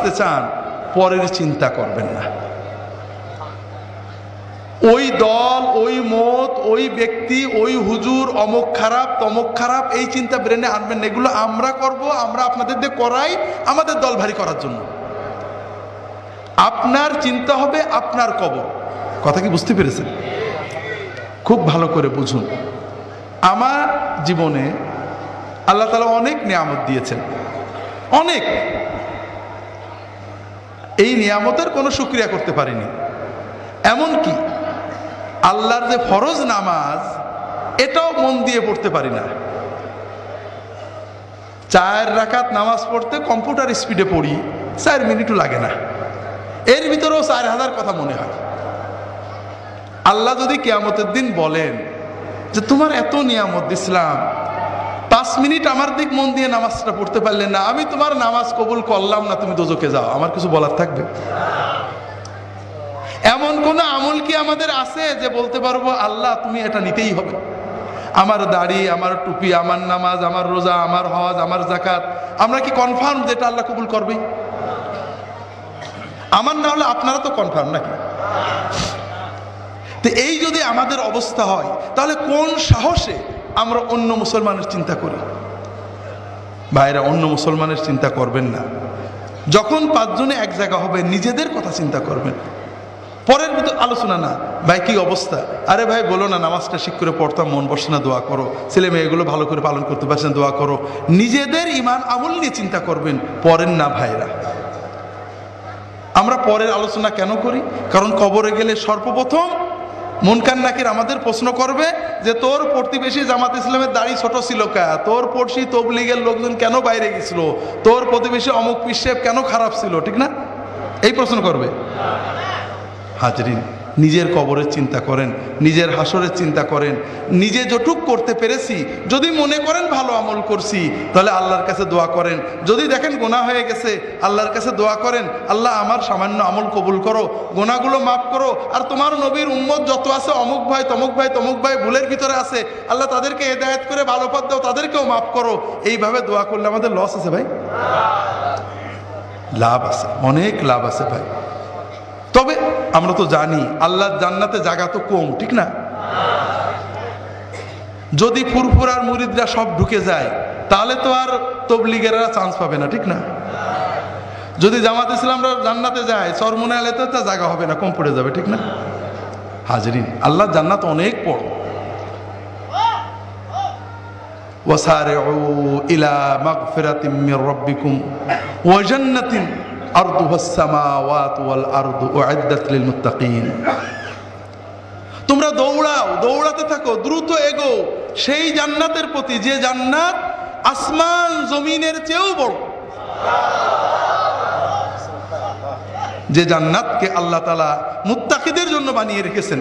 বাঁচতে চান পরের চিন্তা করবেন না। ওই দল, ওই মত, ওই ব্যক্তি, ওই হুজুর অমুক খারাপ তমুক খারাপ, এই চিন্তা ব্রেনে আনবেন না। এগুলো আমরা করব, আমরা আপনাদের দিয়ে করাই আমাদের দল ভারী করার জন্য। আপনার চিন্তা হবে আপনার কবর। কথা কি বুঝতে পেরেছেন? খুব ভালো করে বুঝুন। আমার জীবনে আল্লাহ তাআলা অনেক নিয়ামত দিয়েছেন, অনেক। এই নিয়ামতের কোনো শুকরিয়া করতে পারিনি। এমনকি আল্লাহর যে ফরজ নামাজ, এটাও মন দিয়ে পড়তে পারি না। 4 রাকাত নামাজ পড়তে কম্পিউটার স্পিডে পড়ি, 4 মিনিটও লাগে না। এর ভিতরেও 4000 কথা মনে হয়। আল্লাহ যদি কিয়ামতের দিন বলেন যে তোমার এত নিয়ামত দিছিলাম, 5 মিনিট আমার দিক মন দিয়ে নামাজটা পড়তে পারলেন না, আমি তোমার নামাজ কবুল করলাম না, তুমি দোজখে যাও, আমার কিছু বলার থাকবে? এমন কোন আমল কি আমাদের আছে যে বলতে পারবো আল্লাহ তুমি এটা নিতেই হবে? আমার দাড়ি, আমার টুপি, আমার নামাজ, আমার রোজা, আমার হজ, আমার যাকাত, আমরা কি কনফার্ম যেটা আল্লাহ কবুল করবেই? আমার না হলে আপনারা তো কনফার্ম নাকি? তো এই যদি আমাদের অবস্থা হয়, তাহলে কোন সাহসে আমরা অন্য মুসলমানের চিন্তা করি? ভাইরা, অন্য মুসলমানের চিন্তা করবেন না। যখন 5 জনে এক জায়গা হবে, নিজেদের কথা চিন্তা করবেন, পরের ভিতর আলোচনা না। ভাই কি অবস্থা? আরে ভাই বলো না, নামাজটা ঠিক করে পড়তাম, মন বসে না, দোয়া করো। ছেলে মেয়েগুলো ভালো করে পালন করতে পারছেন, দোয়া করো। নিজেদের ঈমান আমল নিয়ে চিন্তা করবেন, পরের না। ভাইরা, আমরা পরের আলোচনা কেন করি? কারণ কবরে গেলে সর্বপ্রথম মুনকার নাকির আমাদের প্রশ্ন করবে যে তোর প্রতিবেশী জামাত ইসলামের দাড়ি ছোট ছিল কা, তোর পড়শি তবলিগের লোকজন কেন বাইরে গেছিল, তোর প্রতিবেশী অমুক পীর সাহেব কেন খারাপ ছিল, ঠিক না? এই প্রশ্ন করবে। হাজরিন, নিজের কবরের চিন্তা করেন, নিজের হাসরের চিন্তা করেন। নিজে যতটুক করতে পেরেছি, যদি মনে করেন ভালো আমল করছি, তাহলে আল্লাহর কাছে দোয়া করেন। যদি দেখেন গুনাহ হয়ে গেছে, আল্লাহর কাছে দোয়া করেন, আল্লাহ আমার সামান্য আমল কবুল করো, গুনাহগুলো মাফ করো। আর তোমার নবীর উম্মত যত আছে, অমুক ভাই তমুক ভাই তমুক ভাই ভুলের ভিতরে আছে, আল্লাহ তাদেরকে হেদায়েত করে ভালো পথ দাও, তাদেরকেও মাফ করো। এইভাবে দোয়া করলে আমাদের লস আছে ভাই? লাভ আছে, অনেক লাভ আছে ভাই। তবে আমরা তো জানি আল্লাহর জান্নাতে জায়গা তো কম, ঠিক না? যদি ফুরফুরার মুরিদরা সব ঢুকে যায়, তাহলে তো আর তবলিগেরা চান্স পাবে না, ঠিক না? যদি জামাত ইসলামরা জান্নাতে যায়, চরমুনাইলে তো জায়গা হবে না, কম পড়ে যাবে, ঠিক না? হাজরিন, আল্লাহর জান্নাত অনেক বড়। ওয়াসারিউ ইলা মাগফিরাতিম মির রাব্বিকুম ওয়া জান্নাতিন আরদুহাস সামাওয়াতু ওয়াল আরদু উইদ্দাত লিল মুত্তাকিন। তোমরা দৌড়াও, দৌড়াতে থাকো, দ্রুত এগো সেই জান্নাতের প্রতি, যে জান্নাত আসমান জমিনের চেয়েও বড়, যে জান্নাতকে আল্লাহ তাআলা মুত্তাকিদের জন্য বানিয়ে রেখেছেন।